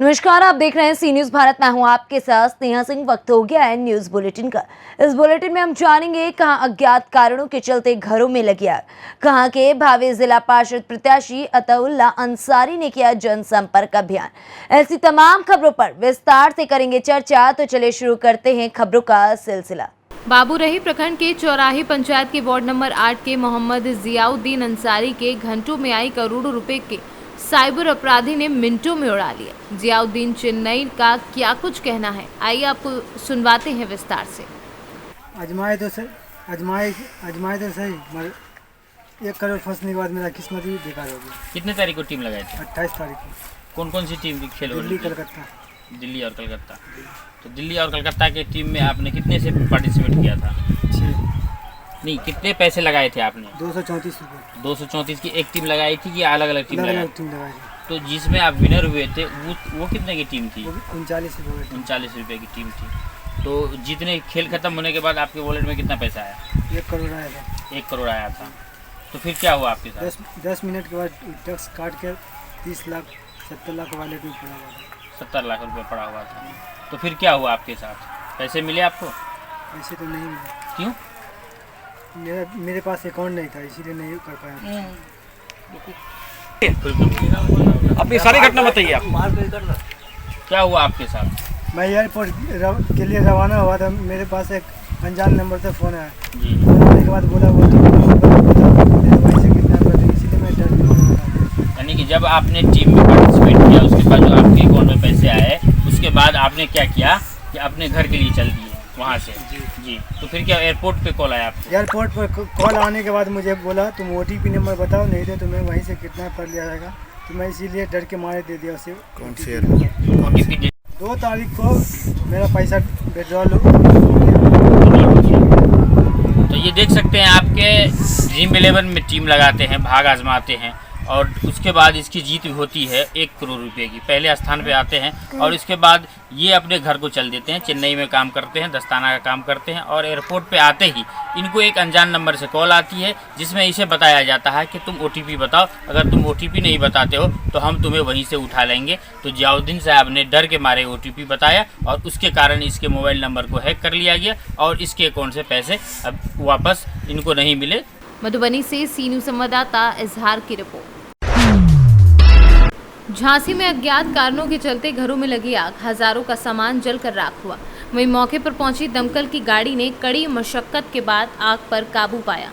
नमस्कार, आप देख रहे हैं सी न्यूज भारत। मैं हूं आपके साथ स्नेहा सिंह। वक्त हो गया है न्यूज बुलेटिन का। इस बुलेटिन में हम जानेंगे कहां अज्ञात कारणों के चलते घरों में लगी आग, कहां के भावी जिला पार्षद प्रत्याशी अताउल्ला अंसारी ने किया जनसंपर्क अभियान। ऐसी तमाम खबरों पर विस्तार से करेंगे चर्चा। तो चलिए शुरू करते हैं खबरों का सिलसिला। बाबूरही प्रखंड के चौराही पंचायत के वार्ड नंबर 8 के मोहम्मद जियाउद्दीन अंसारी के घंटों में आई करोड़ों रुपए के साइबर अपराधी ने मिनटों में उड़ा लिया। जियाउद्दीन चेन्नई का क्या कुछ कहना है, आइए आपको सुनवाते हैं विस्तार से। आजमाए तो सही मगर 1 करोड़ फंसने के बाद मेरा किस्मत ही बेकार हो गया। कितने तारीख को टीम लगाई थी? 28 तारीख को। कौन कौन सी टीम की खेल हो रही दिल्ली थी? कलकत्ता। दिल्ली और कलकत्ता। तो दिल्ली और कलकत्ता के टीम में आपने कितने से पार्टिसिपेट किया था? 6। नहीं, कितने पैसे लगाए थे आपने? 234 रुपये। 234 की एक टीम लगाई थी कि अलग अलग टीम लगाई? टीम लगाई थी। तो जिसमें आप विनर हुए थे वो कितने की टीम थी? 39 रुपये। 39 रुपये की टीम थी। तो जितने खेल खत्म होने के बाद आपके वॉलेट में कितना पैसा आया? 1 करोड़ आया था। 1 करोड़ आया था। तो फिर क्या हुआ आपके साथ? 10 मिनट के बाद टैक्स काट के 30 लाख 70 लाख वॉलेट में पड़ा हुआ था। 70 लाख रुपये पड़ा हुआ था। तो फिर क्या हुआ आपके साथ? पैसे मिले आपको? पैसे तो नहीं मिले। क्यों? मेरे पास अकाउंट नहीं था, इसीलिए नहीं कर पाया। अपनी सारी घटना बताइए आप। क्या हुआ आपके साथ? मैं एयरपोर्ट के लिए रवाना हुआ था। मेरे पास एक अनजान नंबर से फ़ोन आया। जी। फोन के बाद बोला वो वहीं से कितना कर दें, इसीलिए मैं डर गया। यानी कि जब आपने टीम में पार्टिसिपेट किया उसके बाद जो आपके अकाउंट में पैसे आए उसके बाद आपने क्या किया कि अपने घर के लिए चल दिए वहाँ से? जी। तो फिर क्या एयरपोर्ट पे कॉल आया आपको? एयरपोर्ट पर कॉल आने के बाद मुझे बोला तुम OTP नंबर बताओ, नहीं तो तुम्हें वहीं से किडनैप कर लिया जाएगा। तो मैं इसीलिए डर के मारे दे दिया उसे। कौन सी एयरपोर्ट? OTP दे 2 तारीख को मेरा पैसा विड्रॉल। तो ये देख सकते हैं आपके Dream11 में टीम लगाते हैं, भाग आजमाते हैं और उसके बाद इसकी जीत होती है 1 करोड़ रुपए की। पहले स्थान पे आते हैं और इसके बाद ये अपने घर को चल देते हैं। चेन्नई में काम करते हैं, दस्ताना का काम करते हैं और एयरपोर्ट पे आते ही इनको एक अनजान नंबर से कॉल आती है जिसमें इसे बताया जाता है कि तुम OTP बताओ, अगर तुम OTP नहीं बताते हो तो हम तुम्हें वहीं से उठा लेंगे। तो जियाउद्दीन साहब ने डर के मारे OTP बताया और उसके कारण इसके मोबाइल नंबर को हैक कर लिया गया और इसके अकाउंट से पैसे अब वापस इनको नहीं मिले। मधुबनी से सी न्यूज संवाददाता इजहार की रिपोर्ट। झांसी में अज्ञात कारणों के चलते घरों में लगी आग, हजारों का सामान जलकर राख हुआ। वहीं मौके पर पहुंची दमकल की गाड़ी ने कड़ी मशक्कत के बाद आग पर काबू पाया।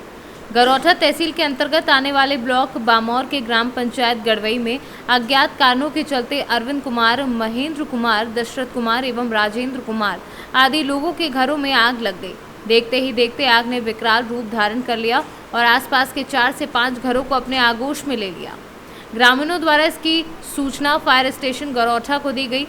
गरौठा तहसील के अंतर्गत आने वाले ब्लॉक बामौर के ग्राम पंचायत गड़वई में अज्ञात कारणों के चलते अरविंद कुमार, महेंद्र कुमार, दशरथ कुमार एवं राजेंद्र कुमार आदि लोगों के घरों में आग लग गई। देखते ही देखते आग ने विकराल रूप धारण कर लिया और आसपास के 4 से 5 घरों को अपने आगोश में ले लिया। ग्रामीणों द्वारा इसकी सूचना फायर स्टेशन गरौठा को दी गई।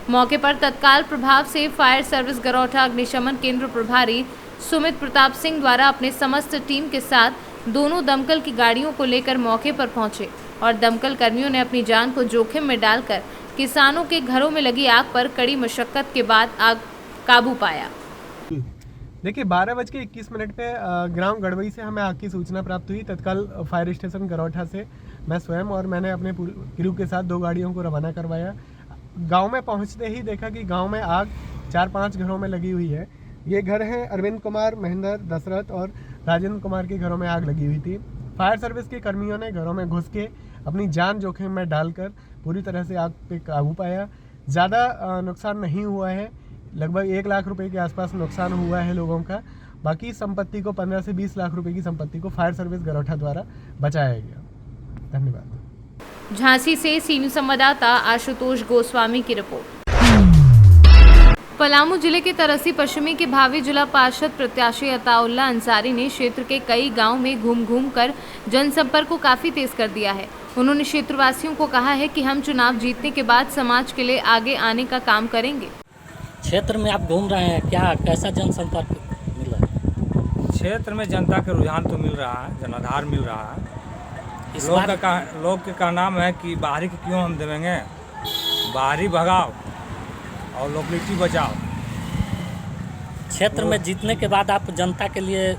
मौके पर तत्काल प्रभाव से फायर सर्विस गरौठा अग्निशमन केंद्र प्रभारी सुमित प्रताप सिंह द्वारा अपने समस्त टीम के साथ दोनों दमकल की गाड़ियों को लेकर मौके पर पहुंचे और दमकल कर्मियों ने अपनी जान को जोखिम में डालकर किसानों के घरों में लगी आग पर कड़ी मशक्कत के बाद आग काबू पाया। देखिए 12:21 पे ग्राम गड़वई से हमें आग की सूचना प्राप्त हुई। तत्काल फायर स्टेशन गरौठा से मैं स्वयं और मैंने अपने क्रू के साथ 2 गाड़ियों को रवाना करवाया। गांव में पहुंचते ही देखा कि गांव में आग 4-5 घरों में लगी हुई है। ये घर हैं अरविंद कुमार, महेंद्र, दशरथ और राजेंद्र कुमार के घरों में आग लगी हुई थी। फायर सर्विस के कर्मियों ने घरों में घुस के अपनी जान जोखिम में डालकर पूरी तरह से आग पे काबू पाया। ज़्यादा नुकसान नहीं हुआ है, लगभग 1 लाख रुपए के आसपास नुकसान हुआ है लोगों का। बाकी संपत्ति को 15 से 20 लाख रुपए की संपत्ति को फायर सर्विस गरौठा द्वारा बचाया गया। धन्यवाद। झांसी से सी न्यूज संवाददाता आशुतोष गोस्वामी की रिपोर्ट। पलामू जिले के तरसी पश्चिमी के भावी जिला पार्षद प्रत्याशी अताउल्ला अंसारी ने क्षेत्र के कई गांव में घूम कर जनसंपर्क को काफी तेज कर दिया है। उन्होंने क्षेत्रवासियों को कहा है कि हम चुनाव जीतने के बाद समाज के लिए आगे आने का काम करेंगे। क्षेत्र में आप घूम रहे हैं, क्या कैसा जनसंपर्क मिल रहा है? क्षेत्र में जनता के रुझान तो मिल रहा है, जनाधार मिल रहा है। लोग के का नाम है कि बाहरी के क्यों हम देवेंगे, बाहरी भगाओ और लोकलिटी बचाओ। क्षेत्र में जीतने के बाद आप जनता के लिए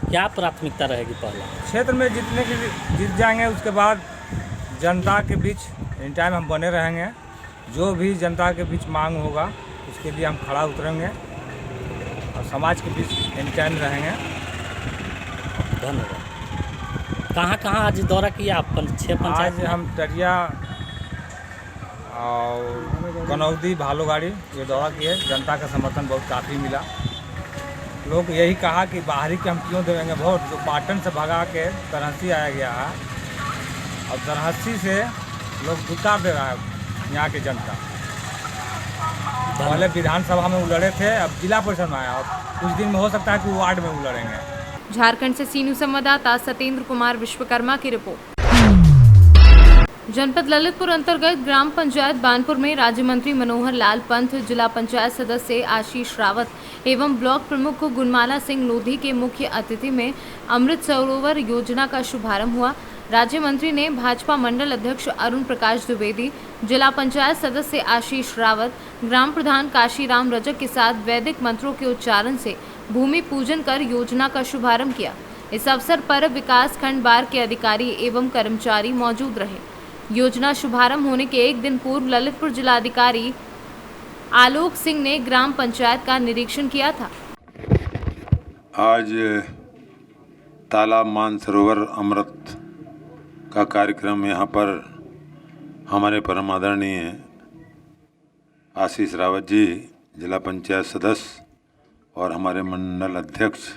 क्या प्राथमिकता रहेगी? पहला क्षेत्र में जीत जाएंगे, उसके बाद जनता के बीच इन टाइम हम बने रहेंगे। जो भी जनता के बीच मांग होगा उसके लिए हम खड़ा उतरेंगे और समाज के बीच एंटरटेन रहेंगे। धन्यवाद। कहाँ कहाँ आज दौरा किया आप? 6 पंचायत आज हम टरिया और कनौदी भालूगाड़ी ये दौरा किए। जनता का समर्थन बहुत काफ़ी मिला। लोग यही कहा कि बाहरी के हम क्यों देंगे वोट, जो पाटन से भगा के तरहसी आया गया है और तरहसी से लोग दुकार दे रहा है यहाँ की जनता। पहले विधानसभा में वो लड़े थे, अब जिला परिषद में आया और कुछ दिन में हो सकता है कि वो वार्ड में वो लड़ेंगे। झारखंड से सीनू संवाददाता सत्येंद्र कुमार विश्वकर्मा की रिपोर्ट। जनपद ललितपुर अंतर्गत ग्राम पंचायत बानपुर में राज्य मंत्री मनोहर लाल पंत, जिला पंचायत सदस्य आशीष रावत एवं ब्लॉक प्रमुख गुणमाला सिंह लोधी के मुख्य अतिथि में अमृत सरोवर योजना का शुभारंभ हुआ। राज्य मंत्री ने भाजपा मंडल अध्यक्ष अरुण प्रकाश द्विवेदी, जिला पंचायत सदस्य आशीष रावत, ग्राम प्रधान काशीराम रजक के साथ वैदिक मंत्रों के उच्चारण से भूमि पूजन कर योजना का शुभारंभ किया। इस अवसर पर विकास खंड बार के अधिकारी एवं कर्मचारी मौजूद रहे। योजना शुभारंभ होने के एक दिन पूर्व ललितपुर जिलाधिकारी आलोक सिंह ने ग्राम पंचायत का निरीक्षण किया था। आज तालाब मानसरोवर अमृत का कार्यक्रम यहाँ पर हमारे परम आदरणीय आशीष रावत जी, जिला पंचायत सदस्य और हमारे मंडल अध्यक्ष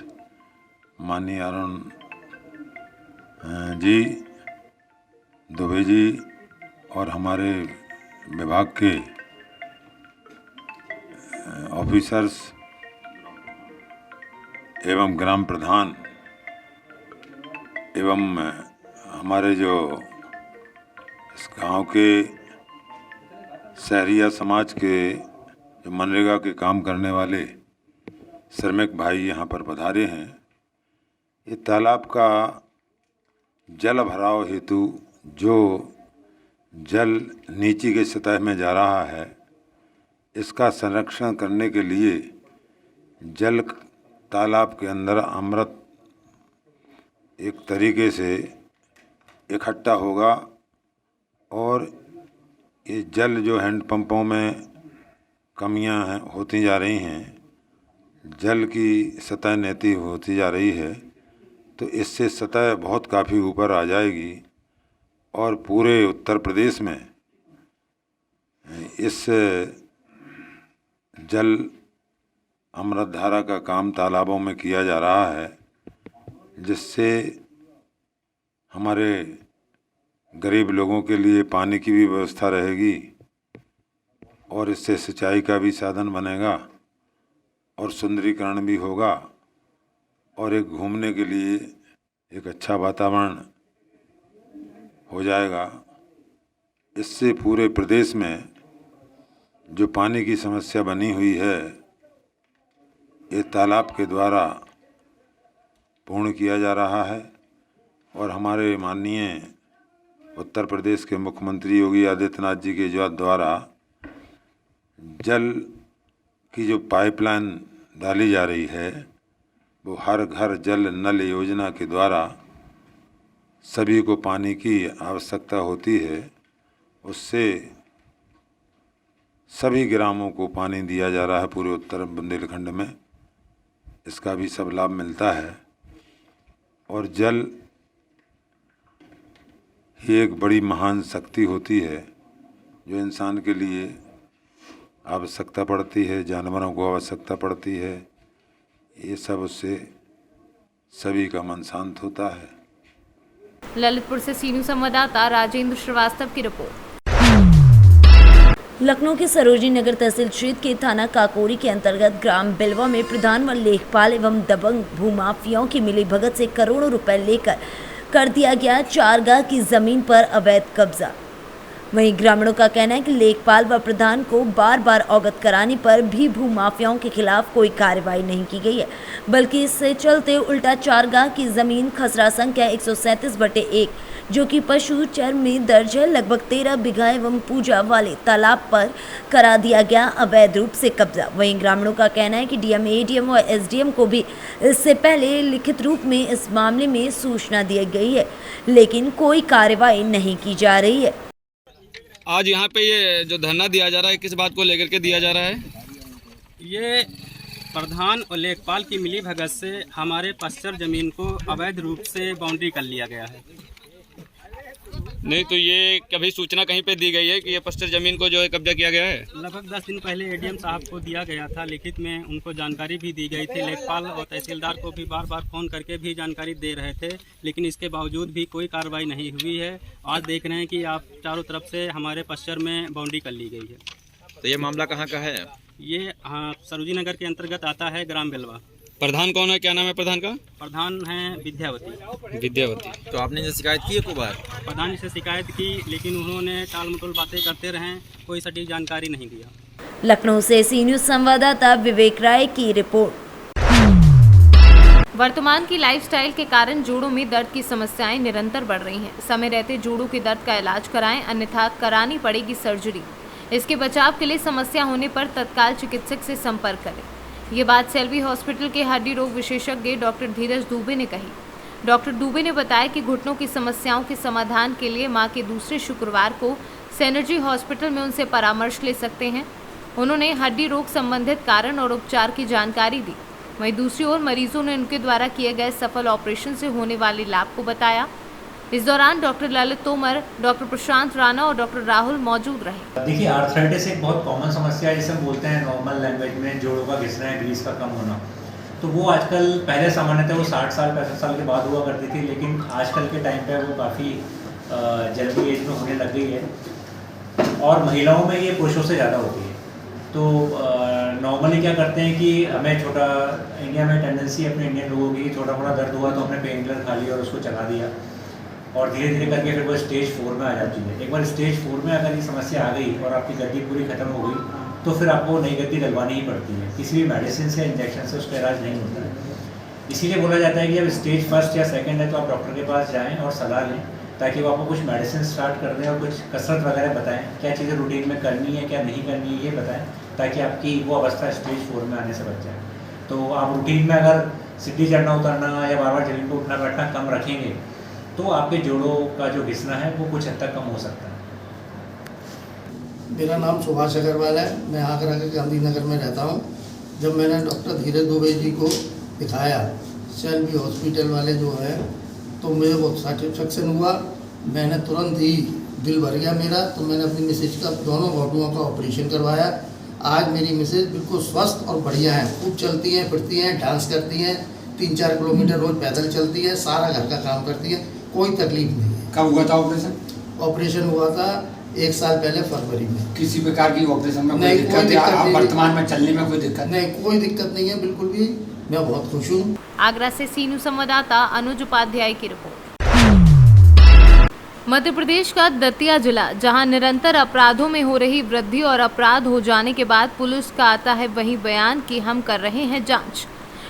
माननीय अरुण जी दुबे जी और हमारे विभाग के ऑफिसर्स एवं ग्राम प्रधान एवं हमारे जो इस गांव के शहरिया समाज के जो मनरेगा के काम करने वाले श्रमिक भाई यहाँ पर पधारे हैं। ये तालाब का जल भराव हेतु जो जल नीचे के सतह में जा रहा है, इसका संरक्षण करने के लिए जल तालाब के अंदर अमृत एक तरीके से इकट्ठा होगा और ये जल जो हैंडपंपों में कमियां हैं होती जा रही हैं, जल की सतह नीची होती जा रही है, तो इससे सतह बहुत काफ़ी ऊपर आ जाएगी और पूरे उत्तर प्रदेश में इस जल अमृत धारा का काम तालाबों में किया जा रहा है, जिससे हमारे गरीब लोगों के लिए पानी की भी व्यवस्था रहेगी और इससे सिंचाई का भी साधन बनेगा और सुंदरीकरण भी होगा और एक घूमने के लिए एक अच्छा वातावरण हो जाएगा। इससे पूरे प्रदेश में जो पानी की समस्या बनी हुई है, ये तालाब के द्वारा पूर्ण किया जा रहा है और हमारे माननीय उत्तर प्रदेश के मुख्यमंत्री योगी आदित्यनाथ जी के द्वारा जल की जो पाइपलाइन डाली जा रही है, वो हर घर जल नल योजना के द्वारा सभी को पानी की आवश्यकता होती है। उससे सभी ग्रामों को पानी दिया जा रहा है पूरे उत्तर बुंदेलखंड में, इसका भी सब लाभ मिलता है। और जल ही एक बड़ी महान शक्ति होती है जो इंसान के लिए आवश्यकता पड़ती है, जानवरों को आवश्यकता पड़ती है। ये सब उससे सभी का मन शांत होता है। ललितपुर से सीनू संवाददाता राजेंद्र श्रीवास्तव की रिपोर्ट। लखनऊ के सरोजनी नगर तहसील क्षेत्र के थाना काकोरी के अंतर्गत ग्राम बिलवा में प्रधान व लेखपाल एवं दबंग भूमाफियाओं की मिलीभगत से करोड़ों रुपए लेकर कर दिया गया 4 गाह की जमीन पर अवैध कब्जा। वहीं ग्रामीणों का कहना है कि लेखपाल व प्रधान को बार बार अवगत कराने पर भी भूमाफियाओं के खिलाफ कोई कार्रवाई नहीं की गई है, बल्कि इससे चलते उल्टा 4 गाह की जमीन खसरा संख्या 137/1 जो कि पशु चर में दर्ज है, लगभग 13 बीघा एवं पूजा वाले तालाब पर करा दिया गया अवैध रूप से कब्जा। वहीं ग्रामीणों का कहना है कि डीएम, एडीएम और एसडीएम को भी इससे पहले लिखित रूप में इस मामले में सूचना दी गई है, लेकिन कोई कार्रवाई नहीं की जा रही है। आज यहाँ पे ये जो धरना दिया जा रहा है किस बात को लेकर के दिया जा रहा है? ये प्रधान और लेखपाल की मिली भगत से हमारे पश्चर ज़मीन को अवैध रूप से बाउंड्री कर लिया गया है। नहीं तो ये कभी सूचना कहीं पे दी गई है कि ये पश्चर जमीन को जो है कब्जा किया गया है? लगभग 10 दिन पहले एडीएम साहब को दिया गया था, लिखित में उनको जानकारी भी दी गई थी। लेखपाल और तहसीलदार को भी बार बार फ़ोन करके भी जानकारी दे रहे थे, लेकिन इसके बावजूद भी कोई कार्रवाई नहीं हुई है। आज देख रहे हैं कि आप चारों तरफ से हमारे पश्चर में बाउंड्री कर ली गई है। तो ये मामला कहाँ का है? ये सरोजी नगर के अंतर्गत आता है, ग्राम बेलवा। प्रधान कौन है, क्या नाम है प्रधान का? प्रधान है विद्यावती। विद्यावती। तो आपने जो शिकायत की है को बार? प्रधान से शिकायत की, लेकिन उन्होंने टाल मटोल बातें करते रहे, कोई सटीक जानकारी नहीं दिया। लखनऊ से सी न्यूज़ संवाददाता विवेक राय की रिपोर्ट। वर्तमान की लाइफस्टाइल के कारण जोड़ों में दर्द की समस्याएं निरंतर बढ़ रही हैं। समय रहते जोड़ों के दर्द का इलाज कराएं, अन्यथा करानी पड़ेगी सर्जरी। इसके बचाव के लिए समस्या होने पर तत्काल चिकित्सक से संपर्क करें। ये बात सेल्वी हॉस्पिटल के हड्डी रोग विशेषज्ञ डॉक्टर धीरज दुबे ने कही। डॉक्टर दुबे ने बताया कि घुटनों की समस्याओं के समाधान के लिए माह के दूसरे शुक्रवार को सेनर्जी हॉस्पिटल में उनसे परामर्श ले सकते हैं। उन्होंने हड्डी रोग संबंधित कारण और उपचार की जानकारी दी। वहीं दूसरी ओर मरीजों ने उनके द्वारा किए गए सफल ऑपरेशन से होने वाले लाभ को बताया। इस दौरान डॉक्टर ललित तोमर, डॉक्टर प्रशांत राणा और डॉक्टर राहुल मौजूद रहे। देखिए, आर्थराइटिस एक बहुत कॉमन समस्या है, जिसे हम बोलते हैं नॉर्मल लैंग्वेज में जोड़ों का घिसना या ग्रीस का कम होना। तो वो आजकल पहले सामान्यतः वो 60 साल 65 साल के बाद हुआ करती थी, लेकिन आजकल के टाइम पे वो काफ़ी जल्दी एज में होने लग गई है और महिलाओं में ये पुरुषों से ज़्यादा होती है। तो नॉर्मली क्या करते हैं कि हमें इंडिया में टेंडेंसी अपने इंडियन लोगों की छोटा मोटा दर्द हुआ तो हमने पेन किलर खा लिया और उसको चला दिया और धीरे धीरे करके फिर वो स्टेज 4 में आ जाती है। एक बार स्टेज 4 में अगर ये समस्या आ गई और आपकी गद्दी पूरी खत्म हो गई तो फिर आपको नई गद्दी डलवानी ही पड़ती है। किसी भी मेडिसिन से इंजेक्शन से उसका इलाज नहीं होता है। इसीलिए बोला जाता है कि जब स्टेज 1 या 2 है तो आप डॉक्टर के पास जाएँ और सलाह लें, ताकि वो आपको कुछ मेडिसिन स्टार्ट कर दें और कुछ कसरत वगैरह बताएं, क्या चीज़ें रूटीन में करनी है क्या नहीं करनी है ये बताएं, ताकि आपकी वो अवस्था स्टेज 4 में आने से बच जाए। तो आप रूटीन में अगर सीढ़ी चढ़ना उतरना या बार बार जमीन पर उठना बैठना कम रखेंगे तो आपके जोड़ों का जो घिसना है वो कुछ हद तक कम हो सकता है। मेरा नाम सुभाष अग्रवाल है, मैं आगरा के गांधीनगर में रहता हूँ। जब मैंने डॉक्टर धीरज दुबे जी को दिखाया, सेल्वी हॉस्पिटल वाले जो है, तो मुझे बहुत सेटिस्फेक्शन हुआ। मैंने तुरंत ही दिल भर गया मेरा, तो मैंने अपनी मिसेज का दोनों घुटनों का ऑपरेशन करवाया। आज मेरी मिसेज बिल्कुल स्वस्थ और बढ़िया है, खूब चलती हैं, फिरती हैं, डांस करती हैं, 3-4 किलोमीटर रोज पैदल चलती है, सारा घर का काम करती है, कोई तकलीफ नहीं है। कब हुआ था ऑपरेशन? ऑपरेशन हुआ था 1 साल पहले फरवरी में। किसी प्रकार की ऑपरेशन में नहीं, कोई दिक्कत नहीं। वर्तमान में चलने में कोई दिक्कत नहीं, कोई दिक्कत नहीं है, बिल्कुल भी। मैं बहुत खुश हूँ। आगरा से सी न्यूज़ संवाददाता अनुज उपाध्याय की रिपोर्ट। मध्य प्रदेश का दतिया जिला, जहां निरंतर अपराधों में हो रही वृद्धि और अपराध हो जाने के बाद पुलिस का आता है वही बयान कि हम कर रहे हैं जांच।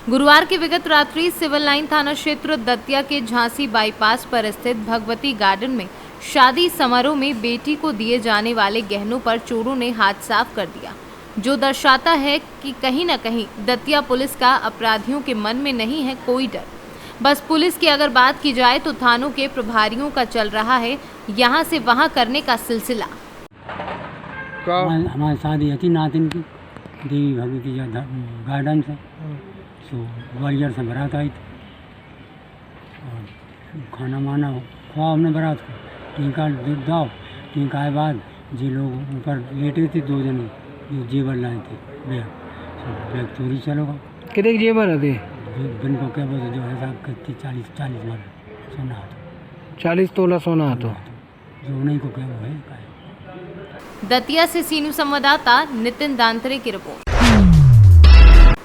गुरुवार की विगत रात्रि सिविल लाइन थाना क्षेत्र दतिया के झांसी बाईपास पर स्थित भगवती गार्डन में शादी समारोह में बेटी को दिए जाने वाले गहनों पर चोरों ने हाथ साफ कर दिया, जो दर्शाता है कि कहीं न कहीं दतिया पुलिस का अपराधियों के मन में नहीं है कोई डर। बस पुलिस की अगर बात की जाए तो थानों के प्रभारियों का चल रहा है यहाँ से वहाँ करने का सिलसिला। हमारी शादी थी नातिन की देवी भगवती गार्डन से, तो ग्वालियर से बारात आई थी और खाना माना खुआ हमने बारात को, टीका दाओ, टीका के बाद जी लोग ऊपर लेटे थे, 2 जने जो जेवर लाए थे, बैग चोरी चलोगा। कितने जेवर थे? दिन को क्या बोलते जो हिसाब करती 40 मार सोना था, 40 तोला सोना तो जो नहीं को क्या वो है। दतिया से सी न्यूज़ संवाददाता नितिन दांतरे की रिपोर्ट।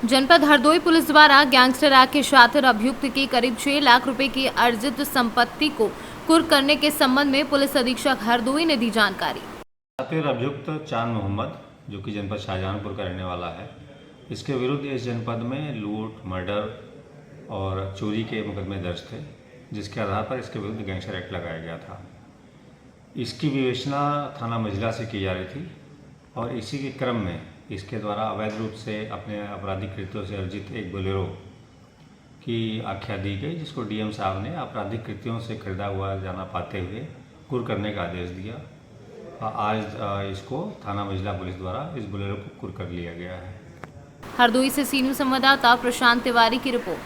जनपद हरदोई पुलिस द्वारा गैंगस्टर एक्ट के शातिर अभियुक्त की करीब 6 लाख रुपए की अर्जित संपत्ति को कुर्क करने के संबंध में पुलिस अधीक्षक हरदोई ने दी जानकारी। शातिर अभियुक्त चांद मोहम्मद, जो कि जनपद शाहजहानपुर का रहने वाला है, इसके विरुद्ध इस जनपद में लूट, मर्डर और चोरी के मुकदमे दर्ज थे, जिसके आधार पर इसके विरुद्ध गैंगस्टर एक्ट लगाया गया था। इसकी विवेचना थाना मझिला से की जा रही थी और इसी के क्रम में इसके द्वारा अवैध रूप से अपने आपराधिक कृत्यों से अर्जित एक बोलेरो की आख्या दी गई, जिसको डीएम साहब ने आपराधिक कृत्यों से खरीदा हुआ जाना पाते हुए कुर्क करने का आदेश दिया। आज इसको थाना मझिला पुलिस द्वारा इस बोलेरो को कुर्क कर लिया गया है। हरदोई से सीनू संवाददाता प्रशांत तिवारी की रिपोर्ट।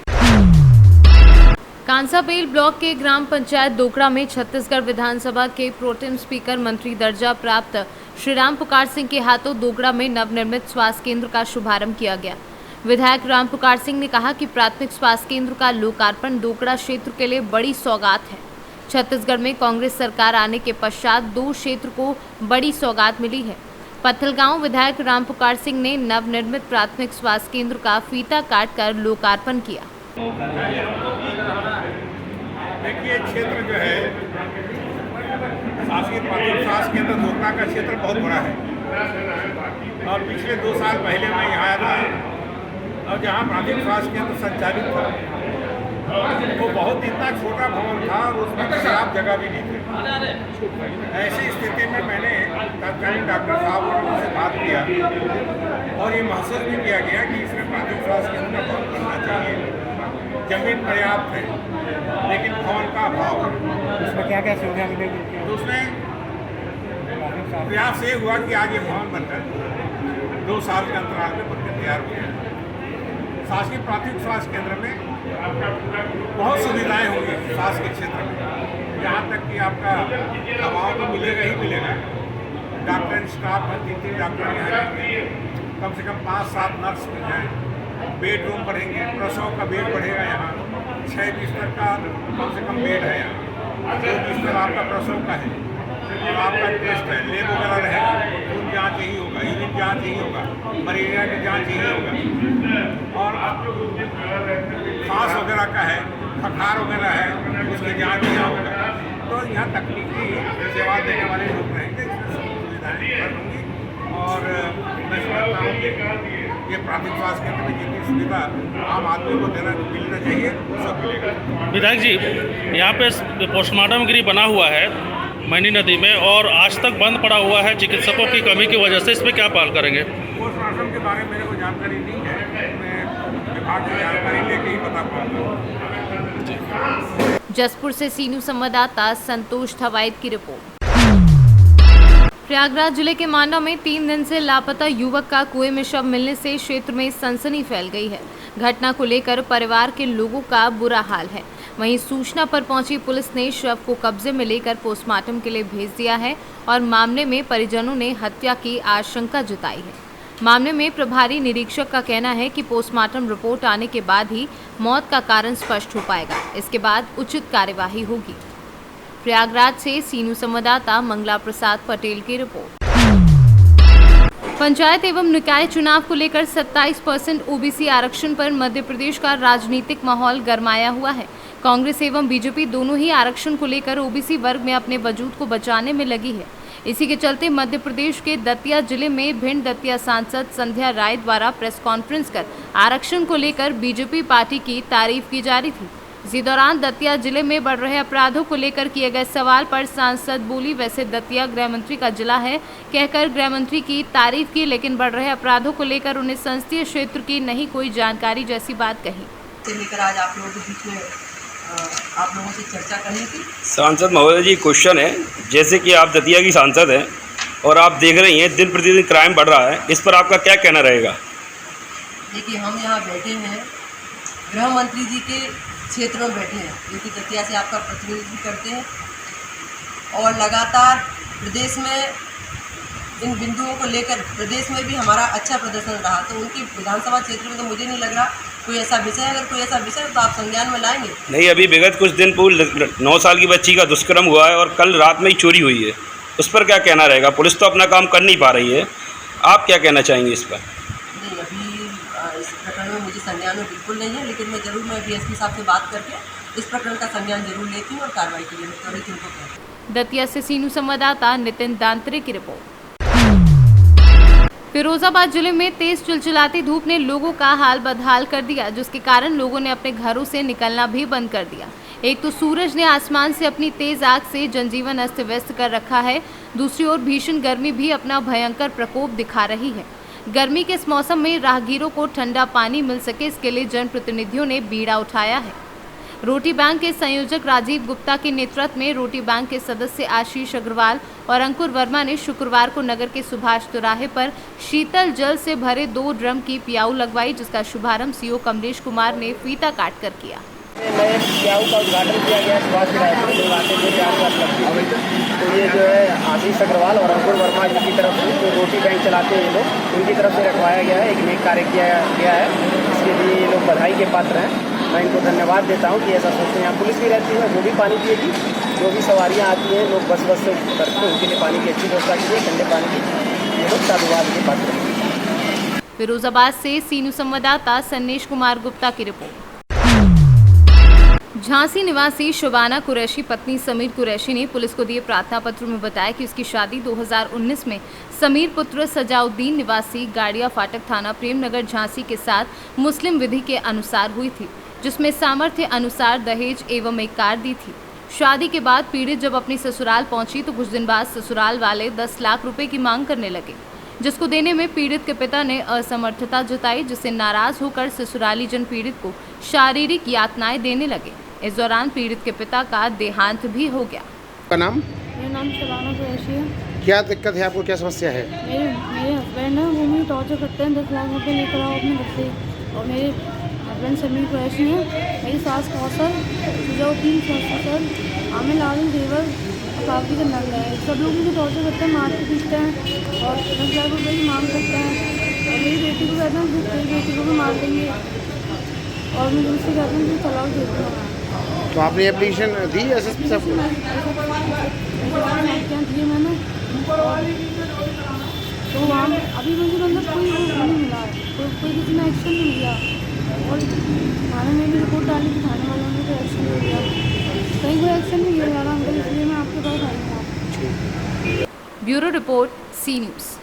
कांसाबेल ब्लॉक के ग्राम पंचायत दोकड़ा में छत्तीसगढ़ विधानसभा के प्रोटेम स्पीकर मंत्री दर्जा प्राप्त श्रीराम पुकार सिंह के हाथों दोकड़ा में नवनिर्मित स्वास्थ्य केंद्र का शुभारंभ किया गया। विधायक राम पुकार सिंह ने कहा कि प्राथमिक स्वास्थ्य केंद्र का लोकार्पण दोकड़ा क्षेत्र के लिए बड़ी सौगात है। छत्तीसगढ़ में कांग्रेस सरकार आने के पश्चात 2 क्षेत्र को बड़ी सौगात मिली है। पत्थलगांव विधायक राम पुकार सिंह ने नवनिर्मित प्राथमिक स्वास्थ्य केंद्र का फीता काटकर लोकार्पण किया। देखिए, क्षेत्र जो है शासकीय प्राथमिक स्वास्थ्य केंद्र दोकड़ा का क्षेत्र बहुत बड़ा है और पिछले 2 साल पहले मैं यहाँ आया था और जहाँ प्राथमिक स्वास्थ्य केंद्र संचालित था वो बहुत इतना छोटा भवन था और उसमें खराब जगह भी नहीं थी। ऐसी स्थिति में मैंने तत्कालीन डॉक्टर साहब और उनसे बात किया और ये महसूस भी किया गया कि इसमें प्राथमिक स्वास्थ्य केंद्र का भवन बनना चाहिए। जमीन पर्याप्त है लेकिन भवन का अभाव है। उसमें क्या क्या सुविधा मिलेगी? तो उसमें प्रयास ये हुआ कि आज ये भवन बनकर 2 साल के अंतराल में बनकर तैयार हो गया। शासकीय प्राथमिक स्वास्थ्य केंद्र में बहुत सुविधाएं होंगी स्वास्थ्य के क्षेत्र में, यहाँ तक कि आपका दवाओं तो मिलेगा ही मिलेगा। डॉक्टर स्टाफ है, 3 डॉक्टर यहाँ रहेंगे, कम से कम 5-7 नर्स मिल जाए, बेडरूम बढ़ेंगे, प्रसव का बेड बढ़ेगा। यहाँ 6 बिस्तर का कम से कम बेड है, यहाँ 2 बिस्तर आपका प्रसव का है और आपका टेस्ट है, लेब वगैरह रहेगा, खून जाँच यही होगा, यूरिन जाँच यही होगा, मलेरिया की जाँच यही होगा और खांस वगैरह का है, खखार वगैरह है, उसकी जाँच यहाँ होगा। तो यहाँ तकनीकी सेवा देने वाले लोग रहेंगे, इसमें सुविधाएँ होंगी और मैं समझता हूँ कि ये प्राथमिक स्वास्थ्य केंद्र में जितनी सुविधा आम आदमी को मिलना चाहिए वो सब मिलेगा। विधायक जी, यहाँ पे पोस्टमार्टम गृह बना हुआ है मैनी नदी में और आज तक बंद पड़ा हुआ है चिकित्सकों की कमी की वजह से, इस पर क्या पहल करेंगे? पोस्टमार्टम के बारे में मेरे को जानकारी नहीं है, मैं विभाग की जानकारी लेके ही बता पाऊंगा। जसपुर से सीनू संवाददाता संतोष थवाइट की रिपोर्ट। प्रयागराज जिले के मांडा में 3 दिन से लापता युवक का कुएं में शव मिलने से क्षेत्र में सनसनी फैल गई है। घटना को लेकर परिवार के लोगों का बुरा हाल है। वहीं सूचना पर पहुंची पुलिस ने शव को कब्जे में लेकर पोस्टमार्टम के लिए भेज दिया है और मामले में परिजनों ने हत्या की आशंका जताई है। मामले में प्रभारी निरीक्षक का कहना है कि पोस्टमार्टम रिपोर्ट आने के बाद ही मौत का कारण स्पष्ट हो पाएगा। इसके बाद उचित कार्यवाही होगी। प्रयागराज से सीनू संवाददाता मंगला प्रसाद पटेल की रिपोर्ट। पंचायत एवं निकाय चुनाव को लेकर 27% ओबीसी आरक्षण पर मध्य प्रदेश का राजनीतिक माहौल गरमाया हुआ है। कांग्रेस एवं बीजेपी दोनों ही आरक्षण को लेकर ओबीसी वर्ग में अपने वजूद को बचाने में लगी है। इसी के चलते मध्य प्रदेश के दतिया जिले में भिंड दतिया सांसद संध्या राय द्वारा प्रेस कॉन्फ्रेंस कर आरक्षण को लेकर बीजेपी पार्टी की तारीफ की जा रही थी। इसी दौरान दतिया जिले में बढ़ रहे अपराधों को लेकर किए गए सवाल पर सांसद बोली, वैसे दतिया गृह मंत्री का जिला है कहकर गृह मंत्री की तारीफ की, लेकिन बढ़ रहे अपराधों को लेकर उन्हें संसदीय क्षेत्र की नहीं कोई जानकारी जैसी बात कही। लेकर आज आप लोगों के बीच में आप लोगों से चर्चा करनी थी। सांसद महोदय जी, क्वेश्चन है, जैसे कि आप दतिया की सांसद हैं और आप देख रही हैं दिन प्रतिदिन क्राइम बढ़ रहा है, इस पर आपका क्या कहना रहेगा? देखिए, हम यहाँ बैठे हैं गृह मंत्री जी के क्षेत्र में बैठे हैं, जो कि दतिया से आपका प्रतिनिधित्व करते हैं और लगातार प्रदेश में इन बिंदुओं को लेकर प्रदेश में भी हमारा अच्छा प्रदर्शन रहा। तो उनकी विधानसभा क्षेत्र में तो मुझे नहीं लग रहा कोई ऐसा विषय, अगर कोई ऐसा विषय तो आप संज्ञान में लाएंगे। नहीं, अभी विगत कुछ दिन पूर्व 9 साल की बच्ची का दुष्कर्म हुआ है और कल रात में ही चोरी हुई है, उस पर क्या कहना रहेगा? पुलिस तो अपना काम कर नहीं पा रही है, आप क्या कहना चाहेंगे इस पर? नहीं, अभी इस प्रकरण में मुझे संज्ञान में बिल्कुल नहीं है, लेकिन मैं जरूर डीएसपी साहब से बात करके इस प्रकरण का संज्ञान जरूर लेती हूँ और कार्रवाई के लिए त्वरित उनको कहूँ। दतिया से सीनू संवाददाता नितिन दांतरे की रिपोर्ट। फिरोजाबाद जिले में तेज चिलचिलाती धूप ने लोगों का हाल बदहाल कर दिया, जिसके कारण लोगों ने अपने घरों से निकलना भी बंद कर दिया। एक तो सूरज ने आसमान से अपनी तेज आग से जनजीवन अस्त व्यस्त कर रखा है, दूसरी ओर भीषण गर्मी भी अपना भयंकर प्रकोप दिखा रही है। गर्मी के इस मौसम में राहगीरों को ठंडा पानी मिल सके, इसके लिए जनप्रतिनिधियों ने बीड़ा उठाया है। रोटी बैंक के संयोजक राजीव गुप्ता के नेतृत्व में रोटी बैंक के सदस्य आशीष अग्रवाल और अंकुर वर्मा ने शुक्रवार को नगर के सुभाष चौराहे पर शीतल जल से भरे 2 ड्रम की पियाऊ लगवाई, जिसका शुभारंभ सीओ कमलेश कुमार ने फीता काट कर किया। नए पियाऊ का उद्घाटन किया गया सुभाष चौराहे पर लोग आते थे प्यार का। तो ये जो है आशीष अग्रवाल और अंकुर वर्मा जिनकी तरफ से जो रोटी बैंक चलाते हैं ये लोग, उनकी तरफ से रखवाया गया है, एक नेक कार्य किया गया है। इसके लिए ये लोग बधाई के पात्र हैं। मैं इनको धन्यवाद देता हूँ कि ऐसा सोचते हैं। यहाँ पुलिस भी रहती है, वो भी पानी पिएगी, जो भी सवारियाँ आती हैं लोग बस से करते हैं, उनके लिए पानी की अच्छी व्यवस्था की है, ठंडे पानी की। ये लोग साधुवाद के पात्र हैं। फिरोजाबाद से सीनू संवाददाता सन्नेश कुमार गुप्ता की रिपोर्ट। झांसी निवासी शबाना कुरैशी पत्नी समीर कुरैशी ने पुलिस को दिए प्रार्थना पत्र में बताया कि उसकी शादी 2019 में समीर पुत्र सजाउद्दीन निवासी गाड़िया फाटक थाना प्रेमनगर झांसी के साथ मुस्लिम विधि के अनुसार हुई थी, जिसमें सामर्थ्य अनुसार दहेज एवं एक कार दी थी। शादी के बाद पीड़ित जब अपनी ससुराल पहुंची तो कुछ दिन बाद ससुराल वाले 10 लाख रुपए की मांग करने लगे, जिसको देने में पीड़ित के पिता ने असमर्थता जताई, जिससे नाराज होकर ससुराली जन पीड़ित को शारीरिक यातनाएं देने लगे। इस दौरान पीड़ित के पिता का देहांत भी हो गया। का नाम? मेरा नाम शबाना कुरैशी है। क्या दिक्कत है आपको, क्या समस्या है? मेरे हस्बैंड है, वो मुझे टॉर्चर करते हैं, 10 लाख रुपये लेकर आओ अपने घर से। और मेरे हस्बैंड समीर कुरैशी हैं, मेरी सास कौसर, सजाउद्दीन सर, आमिर आलम देवर, काफ़ी का नंद है। सब लोग मुझे टॉर्चर करते हैं, मारते पीटते हैं और 10 लाख रुपये की मांग करते हैं। और मेरी बेटी को कहते हैं तेरी बेटी को भी मार देंगे और मुझे उससे कहते हैं कि तलाक दे दो। तो आपने एप्लीकेशन दी एसएसपी साहब को? दिए मैंने, तो वहाँ अभी मुझे मतलब कोई वो नहीं मिला है, कोई किसी ने एक्शन नहीं लिया। और थाने में भी रिपोर्ट डाली थी, थाने वालों ने कोई एक्शन नहीं लिया, कहीं कोई एक्शन नहीं लिया जा रहा अंकल, इसलिए मैं आपके पास आई हूँ। ब्यूरो रिपोर्ट, सी न्यूज़।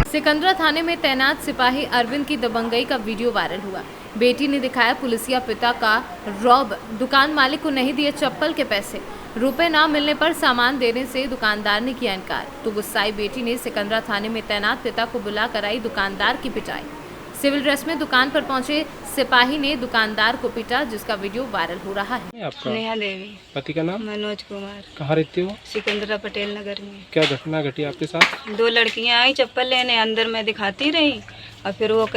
सिकंदरा थाने में तैनात सिपाही अरविंद की दबंगई का वीडियो वायरल हुआ। बेटी ने दिखाया पुलिसिया पिता का रौब, दुकान मालिक को नहीं दिए चप्पल के पैसे, रुपए ना मिलने पर सामान देने से दुकानदार ने किया इनकार, तो गुस्साई बेटी ने सिकंदरा थाने में तैनात पिता को बुला कराई दुकानदार की पिटाई। सिविल ड्रेस में दुकान पर पहुंचे सिपाही ने दुकानदार को पीटा, जिसका वीडियो वायरल हो रहा है। आपका नेहा देवी। पति का नाम? मनोज कुमार। कहाँ रहते हो? सिकंदरा पटेल नगर में। क्या घटना घटी आपके साथ? 2 लड़कियां आई चप्पल लेने, अंदर मैं दिखाती रही और फिर वो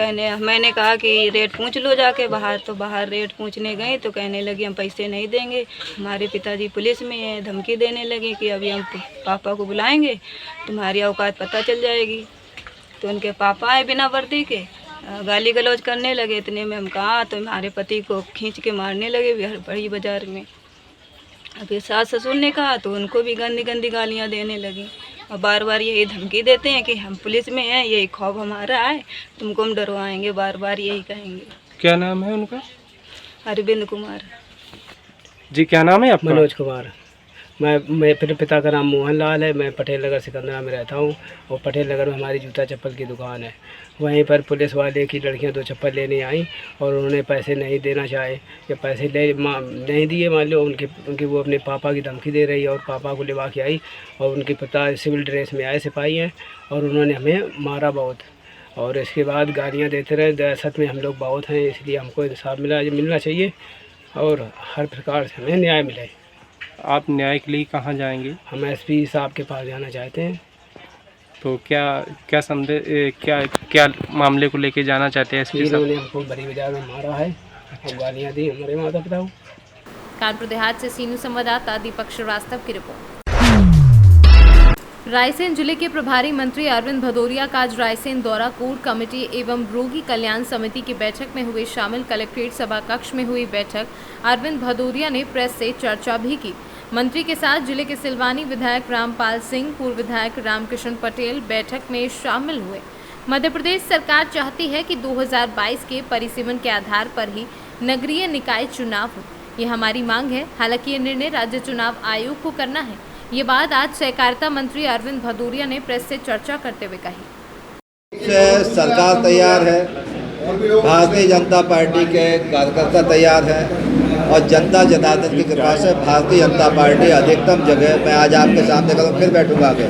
मैंने कहा कि रेट पूछ लो जाके बाहर, तो बाहर रेट पूछने गई तो कहने लगी हम पैसे नहीं देंगे, हमारे पिताजी पुलिस में हैं। धमकी देने लगी कि अभी हम पापा को बुलाएंगे, तुम्हारी औकात पता चल जाएगी। तो उनके पापा आए बिना वर्दी के, गाली गलौज करने लगे। इतने में हम कहा तो हमारे पति को खींच के मारने लगे बड़ी बाजार में। अभी सास ससुर ने कहा तो उनको भी गंदी गंदी गालियाँ देने लगी और बार बार यही धमकी देते हैं कि हम पुलिस में हैं, यही खौफ हमारा है, तुमको हम डरवाएंगे, बार बार यही कहेंगे। क्या नाम है उनका? अरविंद कुमार जी। क्या नाम है आपका? मनोज कुमार। मेरे पिता का नाम मोहन लाल है। मैं पटेल नगर सिकंदरा में रहता हूँ और पटेल नगर में हमारी जूता चप्पल की दुकान है। वहीं पर पुलिस वाले की लड़कियां 2 चप्पल लेने आई और उन्होंने पैसे नहीं देना चाहे, या पैसे नहीं दिए, मान लो उनके वो अपने पापा की धमकी दे रही है और पापा को लिवा के आई और उनके पिता सिविल ड्रेस में आए सिपाही हैं और उन्होंने हमें मारा बहुत और इसके बाद गालियाँ देते रहे। दहशत में हम लोग बहुत हैं, इसलिए हमको इंसाफ मिलना चाहिए और हर प्रकार से हमें न्याय मिले। आप न्याय के लिए कहाँ जाएंगे? हम एसपी साहब के पास जाना चाहते हैं। तो क्या संदेश, क्या मामले को लेके जाना चाहते हैं एसपी साहब? इन्होंने हमको बड़ी बाजार में मारा है और गालियाँ दी हमारे माता पिता को। कानपुर देहात से सीनू संवाददाता दीपक श्रीवास्तव की रिपोर्ट। रायसेन जिले के प्रभारी मंत्री अरविंद भदौरिया का आज रायसेन दौरा कोर कमेटी एवं रोगी कल्याण समिति की बैठक में हुए शामिल। कलेक्ट्रेट सभा कक्ष में हुई बैठक अरविंद भदौरिया ने प्रेस से चर्चा भी की। मंत्री के साथ जिले के सिलवानी विधायक रामपाल सिंह, पूर्व विधायक रामकिशन पटेल बैठक में शामिल हुए। मध्य प्रदेश सरकार चाहती है कि 2022 के परिसीमन के आधार पर ही नगरीय निकाय चुनाव हो, ये हमारी मांग है। हालांकि ये निर्णय राज्य चुनाव आयोग को करना है। ये बात आज सहकारिता मंत्री अरविंद भदौरिया ने प्रेस से चर्चा करते हुए कही। सरकार तैयार है, भारतीय जनता पार्टी के कार्यकर्ता तैयार है और जनता जनार्दन की कृपा से भारतीय जनता पार्टी अधिकतम जगह, मैं आज आपके सामने कल फिर बैठूंगा आगे,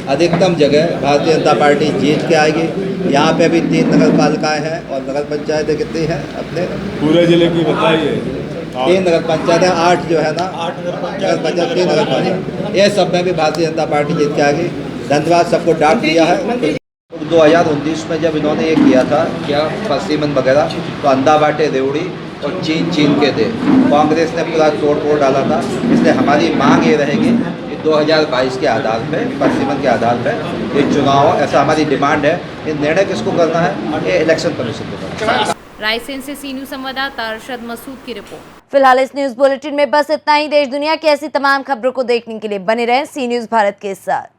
अधिकतम जगह भारतीय जनता पार्टी जीत के आएगी। यहाँ पे अभी 3 नगर पालिकाएँ हैं और नगर पंचायतें कितनी हैं अपने पूरे जिले की बताइए? 3 नगर पंचायत है, 8 जो है ना 8 नगर पंचायत 3 नगर पंचायत, ये सब में भी भारतीय जनता पार्टी जीत के आ गई। धन्यवाद, सबको डांट दिया है। 2019 में जब इन्होंने ये किया था क्या परसिमन वगैरह, तो अंधा बाटे रेवड़ी और चीन के दे, कांग्रेस ने पूरा तोड़ डाला था। इसलिए हमारी मांग ये रहेगी कि 2022 के आधार पे, परसिमन के आधार पे ये चुनाव, ऐसा हमारी डिमांड है। ये निर्णय किसको करना है, ये इलेक्शन कमीशन को करना है। रायसेन से सी न्यूज़ संवाददाता अरशद मसूद की रिपोर्ट। फिलहाल इस न्यूज बुलेटिन में बस इतना ही। देश दुनिया की ऐसी तमाम खबरों को देखने के लिए बने रहें सी न्यूज़ भारत के साथ।